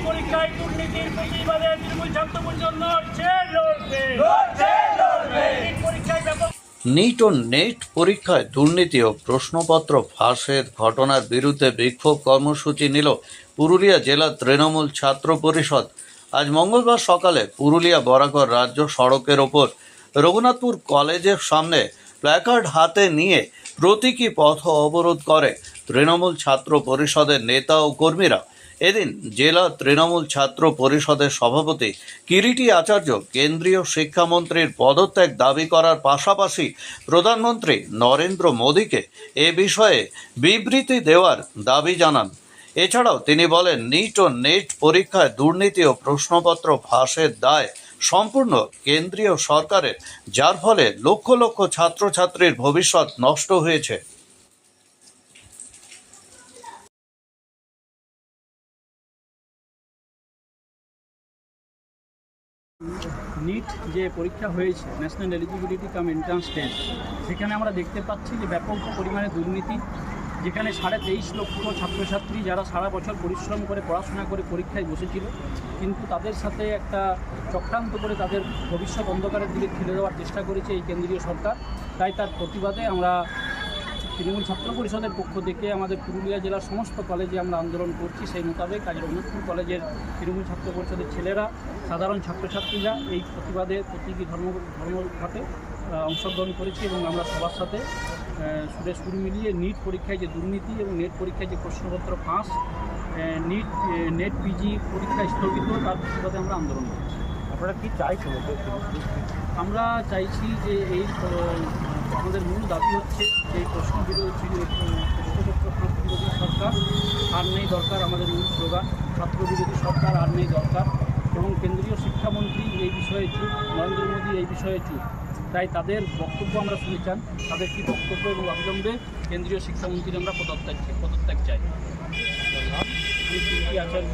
পরীক্ষায় দুর্নীতির প্রতিবাদে তৃণমূল ছাত্র পরিষদ লড়ছে। পরীক্ষায় ব্যাপক নিট ও নেট পরীক্ষায় দুর্নীতি ও প্রশ্নপত্র ফাঁসের ঘটনার বিরুদ্ধে বিক্ষোভ কর্মসূচি নিল পুরুলিয়া জেলা তৃণমূল ছাত্র পরিষদ। আজ মঙ্গলবার সকালে পুরুলিয়া বরাকর রাজ্য সড়কের ওপর রঘুনাথপুর কলেজের সামনে প্ল্যাকার্ড হাতে নিয়ে প্রতীকী পথ অবরোধ করে তৃণমূল ছাত্র পরিষদের নেতা ও কর্মীরা। এদিন জেলা তৃণমূল ছাত্র পরিষদের সভাপতি কিরিটি আচার্য কেন্দ্রীয় শিক্ষামন্ত্রীর পদত্যাগ দাবি করার পাশাপাশি প্রধানমন্ত্রী নরেন্দ্র মোদীকে এ বিষয়ে বিবৃতি দেওয়ার দাবি জানান। এছাড়াও তিনি বলেন, নিট ও নেট পরীক্ষায় দুর্নীতি ও প্রশ্নপত্র ফাঁসের দায় সম্পূর্ণ কেন্দ্রীয় সরকারের, যার ফলে লক্ষ লক্ষ ছাত্রছাত্রীর ভবিষ্যৎ নষ্ট হয়েছে। নিট যে পরীক্ষা হয়েছে, ন্যাশনাল এলিজিবিলিটি কাম এন্ট্রান্স টেস্ট, সেখানে আমরা দেখতে পাচ্ছি যে ব্যাপক পরিমাণে দুর্নীতি, যেখানে 23.5 লক্ষ ছাত্রছাত্রী যারা সারা বছর পরিশ্রম করে পড়াশোনা করে পরীক্ষায় বসেছিল, কিন্তু তাদের সাথে একটা চক্রান্ত করে তাদের ভবিষ্যৎ অন্ধকারের দিকে ঠেলে দেওয়ার চেষ্টা করেছে এই কেন্দ্রীয় সরকার। তাই তার প্রতিবাদে আমরা তৃণমূল ছাত্র পরিষদের পক্ষ থেকে আমাদের পুরুলিয়া জেলার সমস্ত কলেজে আমরা আন্দোলন করছি। সেই মোতাবেক আজ রঘুনাথপুর কলেজের তৃণমূল ছাত্র পরিষদের ছেলেরা, সাধারণ ছাত্রছাত্রীরা এই প্রতিবাদে প্রতীকী ধর্মঘটে অংশগ্রহণ করেছি এবং আমরা সবার সাথে সুর মিলিয়ে নিট পরীক্ষায় যে দুর্নীতি এবং নেট পরীক্ষায় যে প্রশ্নপত্র ফাঁস, নেট পিজি পরীক্ষা স্থগিত, তার প্রতিবাদে আমরা আন্দোলন করছি। আপনারা কি চাইছেন? আমরা চাইছি যে এই আমাদের মূল দাবি হচ্ছে যে প্রশ্নপত্র ফাঁস বিরোধী সরকার আর নেই দরকার, আমাদের মূল স্লোগান ছাত্র বিরোধী সরকার আর নেই দরকার, এবং কেন্দ্রীয় শিক্ষামন্ত্রী এই বিষয়ে চুপ, নরেন্দ্র মোদী এই বিষয়ে চুপ। তাই তাদের বক্তব্য আমরা শুনে চান, তাদের কি বক্তব্য এবং অবিলম্বে কেন্দ্রীয় শিক্ষামন্ত্রীর আমরা পদত্যাগ চাই। আমি কিরিটি আচার্য,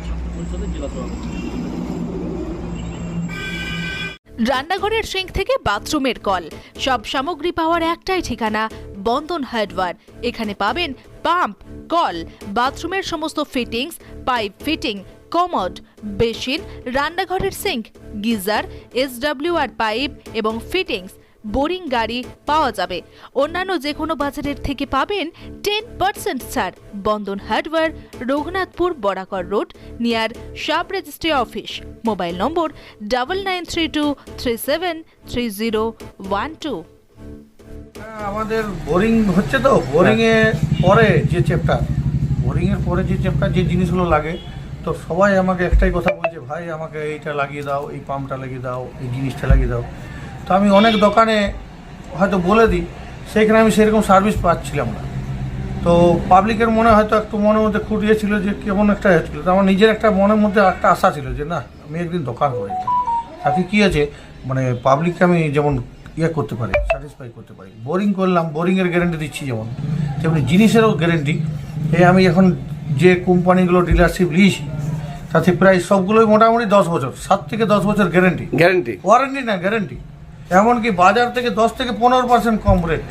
ছাত্র পরিষদের জেলা সভাপতি। রান্নাঘরের সিঙ্ক থেকে বাথরুমের কল, সব সামগ্রী পাওয়ার একটাই ঠিকানা, বন্ধন হার্ডওয়্যার। এখানে পাবেন পাম্প, কল, বাথরুমের সমস্ত fittings, pipe fitting, commode, basin, রান্নাঘরের সিঙ্ক, গিজার, SWR পাইপ এবং ফিটিংস, বোরিং গাড়ি পাওয়া যাবে। অন্যান্য যে কোনো বাজারের থেকে পাবেন 10% ছাড়। Bandhan hardware, Raghunathpur Barakar road, near sub registry office. Mobile number 9932373012। আমাদের বোরিং হচ্ছে, তো বোরিংয়ে পরে যে চ্যাপ্টার যে জিনিসগুলো লাগে, তো সবাই আমাকে একটাই কথা বলছে, ভাই আমাকে এইটা লাগিয়ে দাও, এই পাম্পটা লাগিয়ে দাও, এই জিনিসটা লাগিয়ে দাও। তো আমি অনেক দোকানে হয়তো বলে দিই, সেইখানে আমি সেরকম সার্ভিস পাচ্ছিলাম না। তো পাবলিকের মনে হয়তো একটু মনের মধ্যে খুঁটিয়েছিল যে কেমন একটা হচ্ছিলো। তো আমার নিজের একটা মনের মধ্যে একটা আশা ছিল যে না, আমি একদিন দোকান করি, তাতে কী আছে, মানে পাবলিককে আমি যেমন করতে পারি, স্যাটিসফাই করতে পারি। বোরিং করলাম, বোরিংয়ের গ্যারেন্টি দিচ্ছি, যেমন তেমনি জিনিসেরও গ্যারেন্টি। এই আমি এখন যে কোম্পানিগুলো ডিলারশিপ নিয়েছি, তাতে প্রায় সবগুলোই মোটামুটি 10 বছর, 7 থেকে 10 বছর গ্যারেন্টি, ওয়ারেন্টি না গ্যারেন্টি। এমনকি বাজার থেকে 10 থেকে 15% কম রেট।